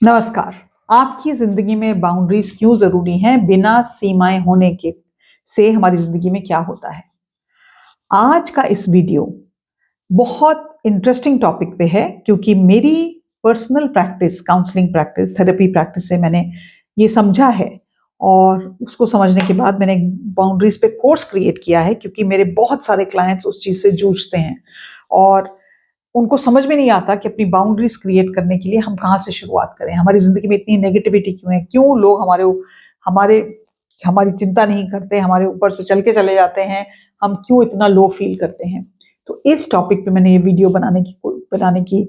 नमस्कार। आपकी जिंदगी में बाउंड्रीज क्यों जरूरी हैं? बिना सीमाएं होने के से हमारी जिंदगी में क्या होता है? आज का इस वीडियो बहुत इंटरेस्टिंग टॉपिक पे है क्योंकि मेरी personal practice, counselling practice, therapy practice से मैंने ये समझा है और उसको समझने के बाद मैंने बाउंड्रीज पे कोर्स क्रिएट किया है क्योंकि मेरे बहुत सारे क्लाइंट्स उस चीज से जूझते हैं और उनको समझ में नहीं आता कि अपनी बाउंड्रीज क्रिएट करने के लिए हम कहाँ से शुरुआत करें। हमारी जिंदगी में इतनी नेगेटिविटी क्यों है? क्यों लोग हमारे हमारी चिंता नहीं करते, हमारे ऊपर से चल के चले जाते हैं? हम क्यों इतना लो फील करते हैं? तो इस टॉपिक पे मैंने ये वीडियो बनाने की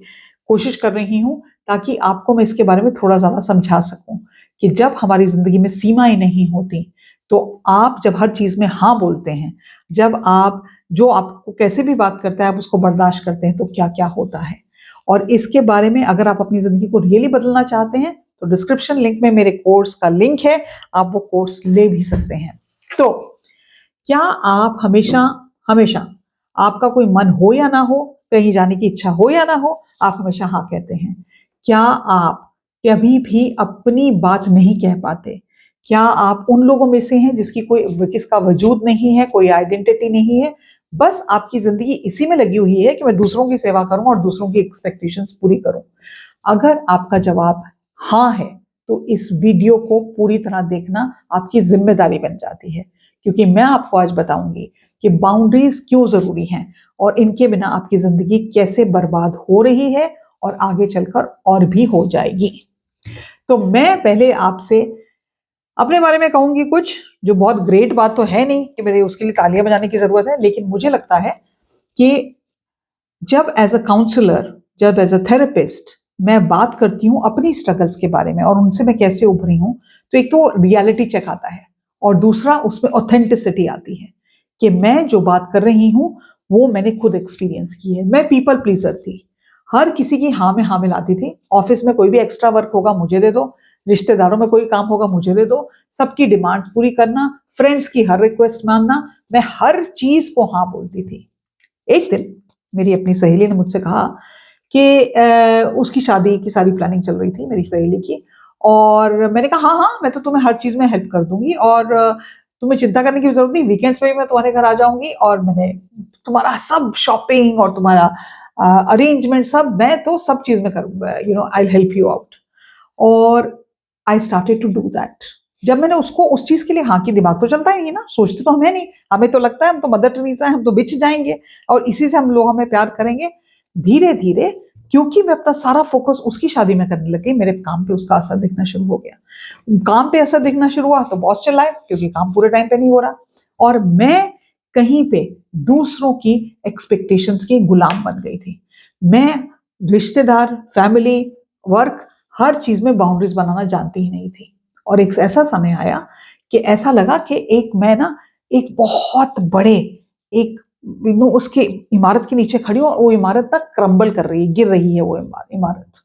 कोशिश कर रही हूँ ताकि आपको मैं इसके बारे में थोड़ा ज़्यादा समझा सकूं कि जब हमारी जिंदगी में सीमाएं नहीं होती तो आप जब हर चीज में हाँ बोलते हैं, जब आप जो आपको कैसे भी बात करता है आप उसको बर्दाश्त करते हैं, तो क्या क्या होता है। और इसके बारे में अगर आप अपनी जिंदगी को रियली बदलना चाहते हैं तो डिस्क्रिप्शन लिंक में मेरे कोर्स का लिंक है, आप वो कोर्स ले भी सकते हैं। तो क्या आप हमेशा हमेशा आपका कोई मन हो या ना हो, कहीं जाने की इच्छा हो या ना हो, आप हमेशा हाँ कहते हैं? क्या आप कभी भी अपनी बात नहीं कह पाते? क्या आप उन लोगों में से हैं जिसका वजूद नहीं है, कोई आइडेंटिटी नहीं है, बस आपकी जिंदगी इसी में लगी हुई है कि मैं दूसरों की सेवा करूं और दूसरों की एक्सपेक्टेशंस पूरी करूं? अगर आपका जवाब हाँ है तो इस वीडियो को पूरी तरह देखना आपकी जिम्मेदारी बन जाती है क्योंकि मैं आपको आज बताऊंगी कि बाउंड्रीज क्यों जरूरी हैं और इनके बिना आपकी जिंदगी कैसे बर्बाद हो रही है और आगे चलकर और भी हो जाएगी। तो मैं पहले आपसे अपने बारे में कहूंगी कुछ, जो बहुत ग्रेट बात तो है नहीं कि मेरे उसके लिए तालियां बजाने की जरूरत है, लेकिन मुझे लगता है कि जब एज अ काउंसलर, जब एज अ थेरेपिस्ट मैं बात करती हूँ अपनी स्ट्रगल्स के बारे में और उनसे मैं कैसे उभरी हूँ, तो एक तो रियलिटी चेक आता है और दूसरा उसमें ऑथेंटिसिटी आती है कि मैं जो बात कर रही हूँ वो मैंने खुद एक्सपीरियंस की है। मैं पीपल प्लीजर थी, हर किसी की हाँ में हाँ मिलाती थी। ऑफिस में कोई भी एक्स्ट्रा वर्क होगा मुझे दे दो, रिश्तेदारों में कोई काम होगा मुझे दे दो, सबकी डिमांड्स पूरी करना, फ्रेंड्स की हर रिक्वेस्ट मानना, मैं हर चीज को हाँ बोलती थी। एक दिन मेरी अपनी सहेली ने मुझसे कहा कि उसकी शादी की सारी प्लानिंग चल रही थी मेरी सहेली की, और मैंने कहा हाँ हाँ मैं तो तुम्हें हर चीज में हेल्प कर दूंगी और तुम्हें चिंता करने की जरूरत नहीं, वीकेंड्स में भी मैं तुम्हारे घर आ जाऊंगी और मैंने तुम्हारा सब शॉपिंग और तुम्हारा अरेंजमेंट सब मैं तो सब चीज में करूंगा, आई हेल्प यू आउट। और I started to do that. जब मैंने उसको उस चीज के लिए हाँ की, दिमाग तो चलता ही नहीं ना, सोचते तो हमें नहीं, हमें तो लगता है हम तो मदर टेरेसा हैं, हम तो बिछ जाएंगे और इसी से हम लोग हमें प्यार करेंगे। धीरे धीरे क्योंकि मैं अपना सारा फोकस उसकी शादी में करने लगी, मेरे काम पे उसका असर दिखना शुरू हो गया। काम पे असर दिखना शुरू हुआ तो बॉस चिल्लाए क्योंकि काम पूरे टाइम पे नहीं हो रहा, और मैं कहीं पे दूसरों की एक्सपेक्टेशंस की गुलाम बन गई थी। मैं रिश्तेदार, फैमिली, वर्क, हर चीज में बाउंड्रीज बनाना जानती ही नहीं थी। और एक ऐसा समय आया कि ऐसा लगा कि एक बहुत बड़े एक उसके इमारत के नीचे खड़ी हूँ और वो इमारत ना क्रम्बल कर रही है, गिर रही है वो इमारत,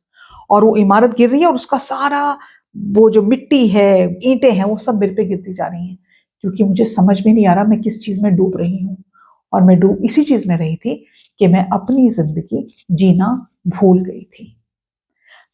और वो इमारत गिर रही है और उसका सारा वो जो मिट्टी है, ईंटें हैं, वो सब मेरे पे गिरती जा रही हैं क्योंकि मुझे समझ में नहीं आ रहा मैं किस चीज में डूब रही हूँ। और मैं डूब इसी चीज में रही थी कि मैं अपनी जिंदगी जीना भूल गई थी।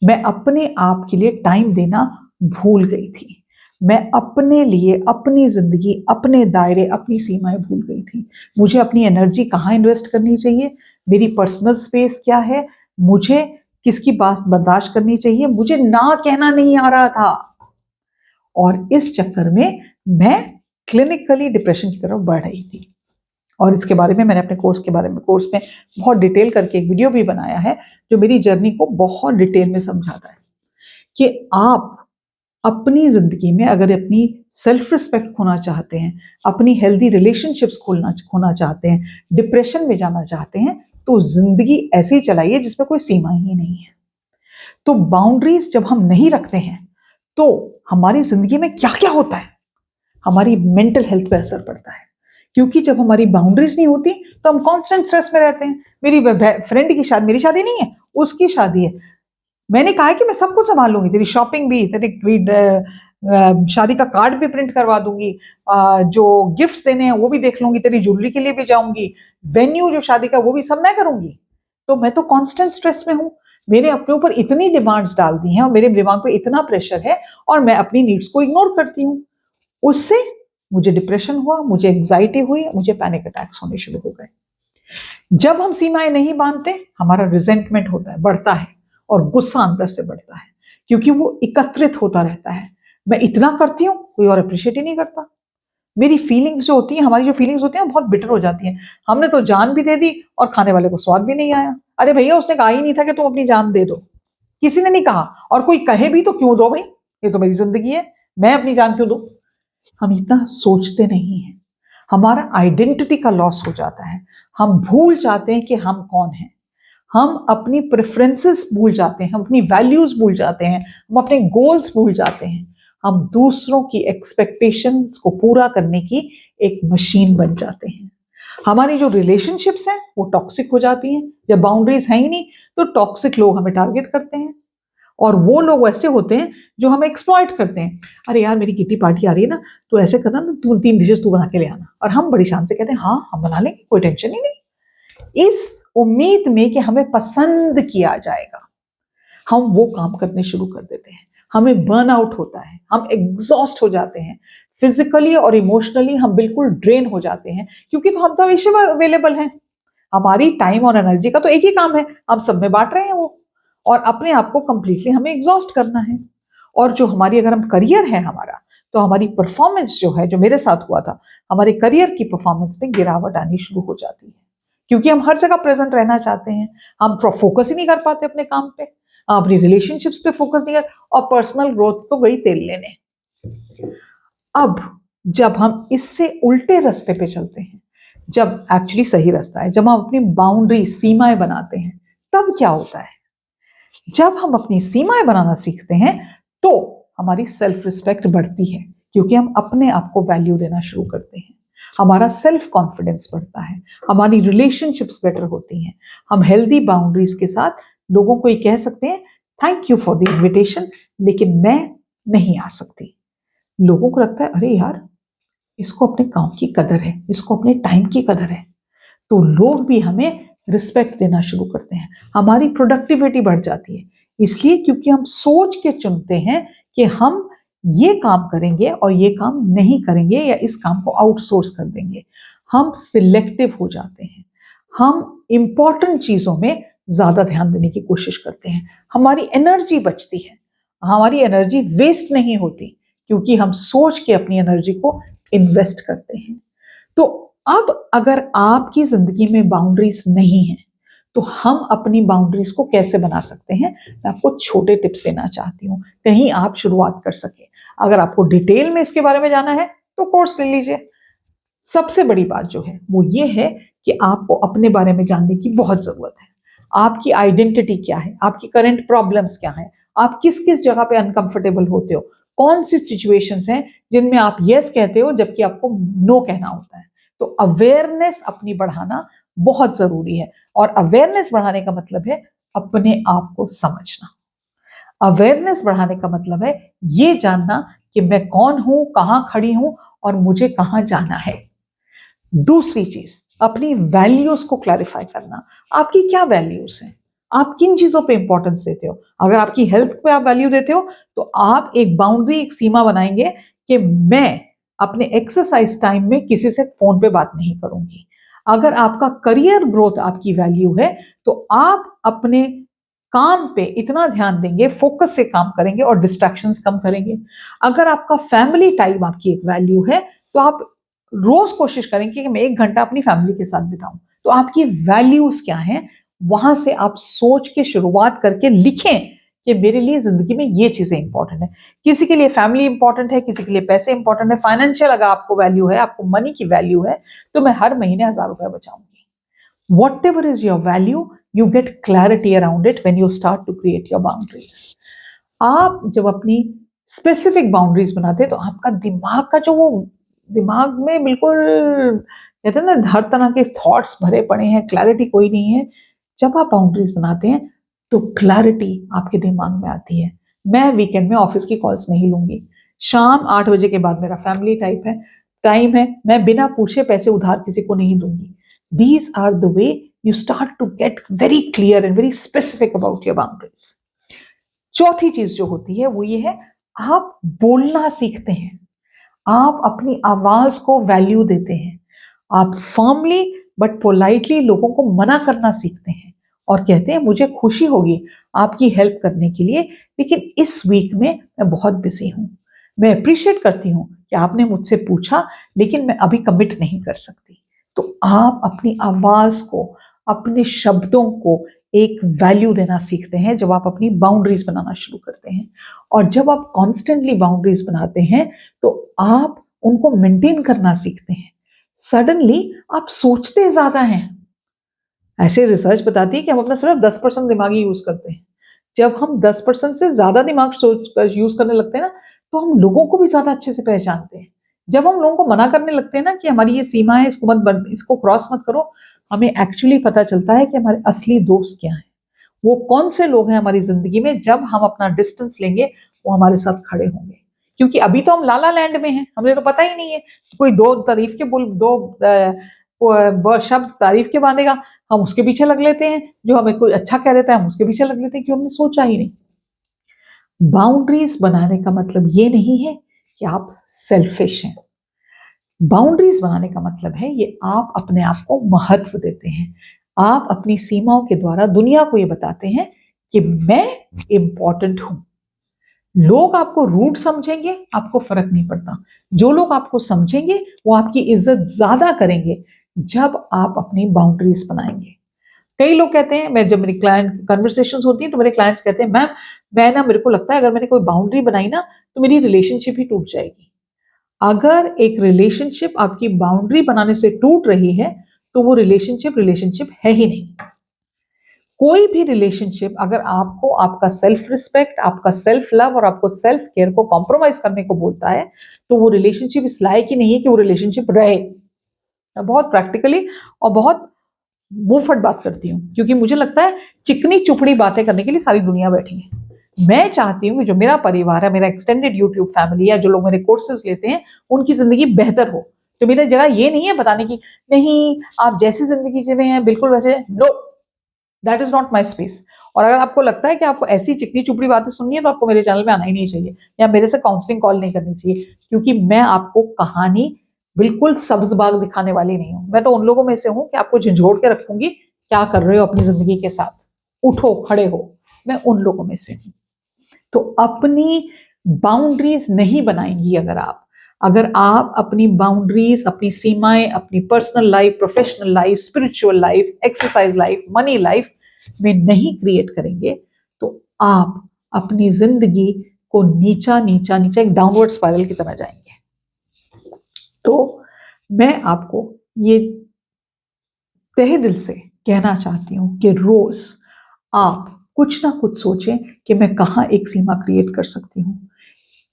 मैं अपने आप के लिए टाइम देना भूल गई थी। मैं अपने लिए, अपनी जिंदगी, अपने दायरे, अपनी सीमाएं भूल गई थी। मुझे अपनी एनर्जी कहाँ इन्वेस्ट करनी चाहिए, मेरी पर्सनल स्पेस क्या है, मुझे किसकी बात बर्दाश्त करनी चाहिए, मुझे ना कहना नहीं आ रहा था। और इस चक्कर में मैं क्लिनिकली डिप्रेशन की तरफ बढ़ रही थी। और इसके बारे में मैंने अपने कोर्स में बहुत डिटेल करके एक वीडियो भी बनाया है जो मेरी जर्नी को बहुत डिटेल में समझाता है कि आप अपनी जिंदगी में अगर अपनी सेल्फ रिस्पेक्ट खोना चाहते हैं, अपनी हेल्दी रिलेशनशिप्स खोना चाहते हैं, डिप्रेशन में जाना चाहते हैं, तो जिंदगी ऐसे ही चलाइए जिसमें कोई सीमाएं ही नहीं है। तो बाउंड्रीज जब हम नहीं रखते हैं तो हमारी जिंदगी में क्या क्या होता है, हमारी मेंटल हेल्थ पे असर पड़ता है। क्योंकि जब हमारी बाउंड्रीज नहीं होती तो हम कांस्टेंट स्ट्रेस में रहते हैं। मेरी फ्रेंड की शादी, मेरी शादी नहीं है, उसकी शादी है, मैंने कहा है कि मैं सब कुछ संभाल लूंगी, तेरी शॉपिंग भी, शादी का कार्ड भी प्रिंट करवा दूंगी, जो गिफ्ट्स देने हैं वो भी देख लूंगी, तेरी ज्वेलरी के लिए भी जाऊंगी, वेन्यू जो शादी का वो भी सब मैं करूंगी। तो मैं तो कांस्टेंट स्ट्रेस में हूँ। मेरे अपने ऊपर इतनी डिमांड्स डाल दी हैं और मेरे दिमाग पे इतना प्रेशर है और मैं अपनी नीड्स को इग्नोर करती हूँ। उससे मुझे डिप्रेशन हुआ, मुझे एंग्जाइटी हुई, मुझे पैनिक अटैक्स होने शुरू हो गए। जब हम सीमाएं नहीं बांधते, हमारा रिजेंटमेंट होता है, बढ़ता है, और गुस्सा अंदर से बढ़ता है, क्योंकि वो एकत्रित होता रहता है। मैं इतना करती हूँ, कोई और अप्रिशिएट ही नहीं करता। मेरी फीलिंग्स जो होती है, हमारी जो फीलिंग्स होती हैं, बहुत बिटर हो जाती हैं। हमने तो जान भी दे दी और खाने वाले को स्वाद भी नहीं आया। अरे भैया, उसने कहा ही नहीं था कि तुम अपनी जान दे दो। किसी ने नहीं कहा, और कोई कहे भी तो क्यों दो भाई, ये तो मेरी जिंदगी है, मैं अपनी जान क्यों दूं? हम इतना सोचते नहीं हैं। हमारा आइडेंटिटी का लॉस हो जाता है। हम भूल जाते हैं कि हम कौन हैं। हम अपनी प्रेफरेंसेस भूल जाते हैं, हम अपनी वैल्यूज भूल जाते हैं, हम अपने गोल्स भूल जाते हैं। हम दूसरों की एक्सपेक्टेशंस को पूरा करने की एक मशीन बन जाते हैं। हमारी जो रिलेशनशिप्स हैं वो टॉक्सिक हो जाती हैं। जब बाउंड्रीज हैं ही नहीं, तो टॉक्सिक लोग हमें टारगेट करते हैं, और वो लोग ऐसे होते हैं जो हमें एक्सप्लॉइट करते हैं। अरे यार, मेरी किटी पार्टी आ रही है ना, तो ऐसे करना ना, 3 डिशेस तू बना के ले आना। और हम बड़ी शान से कहते हैं हाँ, हम बना लेंगे, कोई टेंशन ही नहीं, इस उम्मीद में कि हमें पसंद किया जाएगा। हम वो काम करने शुरू कर देते हैं। हमें बर्न आउट होता है, हम एग्जॉस्ट हो जाते हैं, फिजिकली और इमोशनली हम बिल्कुल ड्रेन हो जाते हैं, क्योंकि तो हम तो हमेशा अवेलेबल हैं। हमारी टाइम और एनर्जी का तो एक ही काम है, हम सब में बांट रहे हैं वो, और अपने आप को कंप्लीटली हमें एग्जॉस्ट करना है। और जो हमारी, अगर हम करियर है हमारा, तो हमारी परफॉर्मेंस जो है, जो मेरे साथ हुआ था, हमारे करियर की परफॉर्मेंस में गिरावट आनी शुरू हो जाती है, क्योंकि हम हर जगह प्रेजेंट रहना चाहते हैं। हम फोकस ही नहीं कर पाते अपने काम पे, अपनी रिलेशनशिप्स पे फोकस नहीं कर, और पर्सनल ग्रोथ तो गई तेल लेने। अब जब हम इससे उल्टे रास्ते पे चलते हैं, जब एक्चुअली सही रास्ता है, जब हम अपनी बाउंड्री, सीमाएं बनाते हैं, तब क्या होता है? जब हम अपनी सीमाएं बनाना सीखते हैं, तो हमारी सेल्फ रिस्पेक्ट बढ़ती है, क्योंकि हम अपने आप को वैल्यू देना शुरू करते हैं। हमारा सेल्फ कॉन्फिडेंस बढ़ता है, हमारी रिलेशनशिप्स बेटर होती हैं। हम हेल्दी बाउंड्रीज के साथ लोगों को ये कह सकते हैं, thank you for the invitation, लेकिन मैं नहीं आ सकती। लोगों को लगता है, अरे यार, इसको अपने काम की कदर है, इसको अपने टाइम की कदर है, तो लोग भी हमें रिस्पेक्ट देना शुरू करते हैं। हमारी प्रोडक्टिविटी बढ़ जाती है, इसलिए क्योंकि हम सोच के चुनते हैं कि हम ये काम करेंगे और ये काम नहीं करेंगे, या इस काम को आउटसोर्स कर देंगे। हम सिलेक्टिव हो जाते हैं, हम इंपॉर्टेंट चीजों में ज्यादा ध्यान देने की कोशिश करते हैं। हमारी एनर्जी बचती है, हमारी एनर्जी वेस्ट नहीं होती, क्योंकि हम सोच के अपनी एनर्जी को इन्वेस्ट करते हैं। तो अब अगर आपकी जिंदगी में बाउंड्रीज नहीं है, तो हम अपनी बाउंड्रीज को कैसे बना सकते हैं, मैं आपको छोटे टिप्स देना चाहती हूँ, कहीं आप शुरुआत कर सके। अगर आपको डिटेल में इसके बारे में जाना है, तो कोर्स ले लीजिए। सबसे बड़ी बात जो है वो ये है कि आपको अपने बारे में जानने की बहुत जरूरत है। आपकी आइडेंटिटी क्या है, आपकी करंट प्रॉब्लम्स क्या है, आप किस किस जगह पे अनकंफर्टेबल होते हो, कौन सी सिचुएशंस हैं जिनमें आप यस कहते हो जबकि आपको नो कहना होता है। तो अवेयरनेस अपनी बढ़ाना बहुत जरूरी है, और अवेयरनेस बढ़ाने का मतलब है अपने आप को समझना। अवेयरनेस बढ़ाने का मतलब है ये जानना कि मैं कौन हूं, कहां खड़ी हूं, और मुझे कहां जाना है। दूसरी चीज, अपनी वैल्यूज को क्लैरिफाई करना। आपकी क्या वैल्यूज हैं, आप किन चीजों पे इंपॉर्टेंस देते हो। अगर आपकी हेल्थ पे आप वैल्यू देते हो, तो आप एक बाउंड्री, एक सीमा बनाएंगे कि मैं अपने एक्सरसाइज टाइम में किसी से फोन पे बात नहीं करूंगी। अगर आपका करियर ग्रोथ आपकी वैल्यू है, तो आप अपने काम पे इतना ध्यान देंगे, फोकस से काम करेंगे और डिस्ट्रैक्शंस कम करेंगे। अगर आपका फैमिली टाइम आपकी एक वैल्यू है, तो आप रोज कोशिश करेंगे कि मैं 1 घंटा अपनी फैमिली के साथ बिताऊं। तो आपकी वैल्यूज क्या हैं, वहां से आप सोच के शुरुआत करके लिखें कि मेरे लिए जिंदगी में ये चीजें इंपॉर्टेंट है। किसी के लिए फैमिली इंपॉर्टेंट है, किसी के लिए पैसे इंपॉर्टेंट है, फाइनेंशियल अगर आपको वैल्यू है, आपको मनी की वैल्यू है, तो मैं हर महीने 1000 रुपए बचाऊंगी। Whatever is your value, you get clarity around it when you start to create your boundaries. आप जब अपनी स्पेसिफिक बाउंड्रीज बनाते हैं, तो आपका दिमाग का जो वो, दिमाग में बिल्कुल कहते हैं ना, हर तरह के थॉट्स भरे पड़े हैं, क्लैरिटी कोई नहीं है। जब आप बाउंड्रीज बनाते हैं, तो क्लैरिटी आपके दिमाग में आती है। मैं वीकेंड में ऑफिस की कॉल्स नहीं लूंगी, शाम 8 बजे के बाद मेरा फैमिली टाइम है, मैं बिना पूछे पैसे उधार किसी को नहीं दूंगी। These are the way you start to get very clear and very specific about your boundaries. चौथी चीज जो होती है वो ये है, आप बोलना सीखते हैं, आप अपनी आवाज को वैल्यू देते हैं, आप फर्मली बट पोलाइटली लोगों को मना करना सीखते हैं और कहते हैं मुझे खुशी होगी आपकी हेल्प करने के लिए, लेकिन इस वीक में मैं बहुत बिजी हूं, मैं अप्रिशिएट करती हूं कि आपने मुझसे पूछा लेकिन मैं अभी कमिट नहीं कर सकती। तो आप अपनी आवाज को, अपने शब्दों को एक वैल्यू देना सीखते हैं जब आप अपनी बाउंड्रीज बनाना शुरू करते हैं। और जब आप कॉन्स्टेंटली बाउंड्रीज बनाते हैं तो आप उनको मेंटेन करना सीखते हैं। सडनली आप सोचते ज्यादा हैं। ऐसे रिसर्च बताती है कि हम अपना सिर्फ 10% दिमाग ही यूज करते हैं। जब हम 10% से ज्यादा दिमाग यूज करने लगते हैं ना, तो हम लोगों को भी ज्यादा अच्छे से पहचानते हैं। जब हम लोगों को मना करने लगते हैं ना कि हमारी ये सीमा है, इसको क्रॉस मत करो, हमें एक्चुअली पता चलता है कि हमारे असली दोस्त क्या हैं, वो कौन से लोग हैं हमारी जिंदगी में। जब हम अपना डिस्टेंस लेंगे वो हमारे साथ खड़े होंगे, क्योंकि अभी तो हम लाला लैंड में हैं, हमें तो पता ही नहीं है। कोई दो शब्द तारीफ के बांधेगा, हम उसके पीछे लग लेते हैं, जो हमें कोई अच्छा कह देता है हम उसके पीछे लग लेते हैं, क्यों हमने सोचा ही नहीं। बाउंड्रीज बनाने का मतलब ये नहीं है कि आप सेल्फिश हैं। बाउंड्रीज बनाने का मतलब है ये आप अपने आप को महत्व देते हैं, आप अपनी सीमाओं के द्वारा दुनिया को ये बताते हैं कि मैं इंपॉर्टेंट हूं। लोग आपको रूड समझेंगे, आपको फर्क नहीं पड़ता। जो लोग आपको समझेंगे वो आपकी इज्जत ज्यादा करेंगे जब आप अपनी बाउंड्रीज बनाएंगे। कई लोग कहते हैं, मैं जब मेरी क्लाइंट कन्वर्सेशंस होती है तो मेरे क्लाइंट्स कहते हैं मैम मेरे को लगता है अगर मैंने कोई बाउंड्री बनाई ना तो मेरी रिलेशनशिप ही टूट जाएगी। अगर एक रिलेशनशिप आपकी बाउंड्री बनाने से टूट रही है तो वो रिलेशनशिप है ही नहीं। कोई भी रिलेशनशिप अगर आपको आपका सेल्फ रिस्पेक्ट, आपका सेल्फ लव और आपको सेल्फ केयर को कॉम्प्रोमाइज करने को बोलता है तो वो रिलेशनशिप इस लायक ही नहीं है कि वो रिलेशनशिप रहे। मैं बहुत प्रैक्टिकली और बहुत मुंहफट बात करती हूँ, क्योंकि मुझे लगता है चिकनी चुपड़ी बातें करने के लिए सारी दुनिया बैठी है। मैं चाहती हूँ कि जो मेरा परिवार है, मेरा एक्सटेंडेड यूट्यूब फैमिली है, जो लोग मेरे कोर्सेज लेते हैं उनकी जिंदगी बेहतर हो। तो मेरी जगह ये नहीं है बताने की नहीं आप जैसी जिंदगी जी रहे हैं बिल्कुल वैसे, no, that is not my space. और अगर आपको लगता है कि आपको ऐसी चिकनी चुपड़ी बातें सुननी है तो आपको मेरे चैनल में आना ही नहीं चाहिए या मेरे से काउंसलिंग कॉल नहीं करनी चाहिए, क्योंकि मैं आपको कहानी बिल्कुल सब्ज बाग दिखाने वाली नहीं हूं। मैं तो उन लोगों में से हूं कि आपको झंझोड़ के रखूंगी, क्या कर रहे हो अपनी जिंदगी के साथ, उठो खड़े हो। मैं उन लोगों में से हूं। तो अपनी बाउंड्रीज नहीं बनाएंगी अगर आप अपनी बाउंड्रीज, अपनी सीमाएं, अपनी personal life, professional life, spiritual life, exercise life, money life में नहीं क्रिएट करेंगे तो आप अपनी जिंदगी को नीचा नीचा नीचा एक डाउनवर्ड स्पाइरल की तरह जाएंगे। तो मैं आपको ये तहे दिल से कहना चाहती हूं कि रोज आप कुछ ना कुछ सोचें कि मैं कहां एक सीमा क्रिएट कर सकती हूं।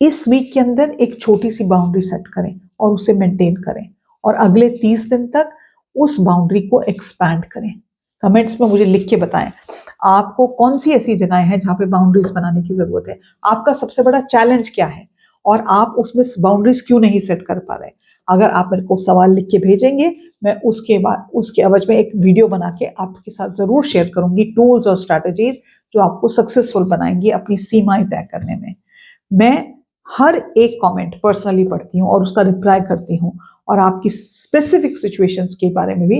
इस वीक के अंदर एक छोटी सी बाउंड्री सेट करें और उसे मेंटेन करें और अगले 30 दिन तक उस बाउंड्री को एक्सपैंड करें। कमेंट्स में मुझे लिख के बताएं आपको कौन सी ऐसी जगह है जहां पे बाउंड्रीज बनाने की जरूरत है, आपका सबसे बड़ा चैलेंज क्या है और आप उसमें बाउंड्रीज क्यों नहीं सेट कर पा रहे। अगर आप मेरे को सवाल लिख के भेजेंगे मैं उसके एवज में एक वीडियो बना के आपके साथ जरूर शेयर करूंगी, टूल्स और स्ट्रैटेजीज जो आपको सक्सेसफुल बनाएंगी अपनी सीमाएं तय करने में। मैं हर एक कमेंट पर्सनली पढ़ती हूँ और उसका रिप्लाई करती हूँ और आपकी स्पेसिफिक सिचुएशंस के बारे में भी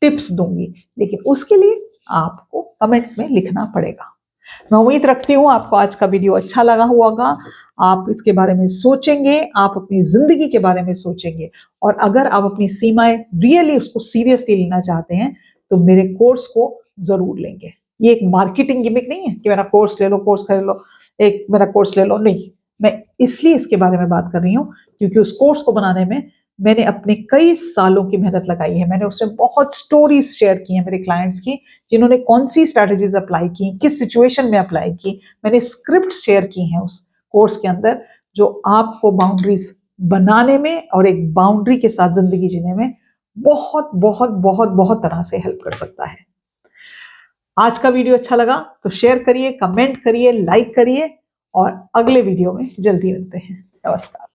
टिप्स दूंगी, लेकिन उसके लिए आपको कमेंट्स में लिखना पड़ेगा। मैं उम्मीद रखती हूँ आपको आज का वीडियो अच्छा लगा होगा, आप इसके बारे में सोचेंगे, आप अपनी जिंदगी के बारे में सोचेंगे और अगर आप अपनी सीमाएं रियली उसको सीरियसली लेना चाहते हैं तो मेरे कोर्स को जरूर लेंगे। ये एक मार्केटिंग गिमिक नहीं है कि मेरा कोर्स ले लो, कोर्स खरीद लो, एक मेरा कोर्स ले लो, नहीं। मैं इसलिए इसके बारे में बात कर रही हूँ क्योंकि उस कोर्स को बनाने में मैंने अपने कई सालों की मेहनत लगाई है। मैंने उसमें बहुत स्टोरीज शेयर की हैं मेरे क्लाइंट्स की, जिन्होंने कौन सी स्ट्रैटेजीज अप्लाई की, किस सिचुएशन में अप्लाई की। मैंने स्क्रिप्ट शेयर की हैं उस कोर्स के अंदर जो आपको बाउंड्रीज बनाने में और एक बाउंड्री के साथ जिंदगी जीने में बहुत बहुत बहुत बहुत तरह से हेल्प कर सकता है। आज का वीडियो अच्छा लगा तो शेयर करिए, कमेंट करिए, लाइक करिए और अगले वीडियो में जल्दी मिलते हैं। नमस्कार।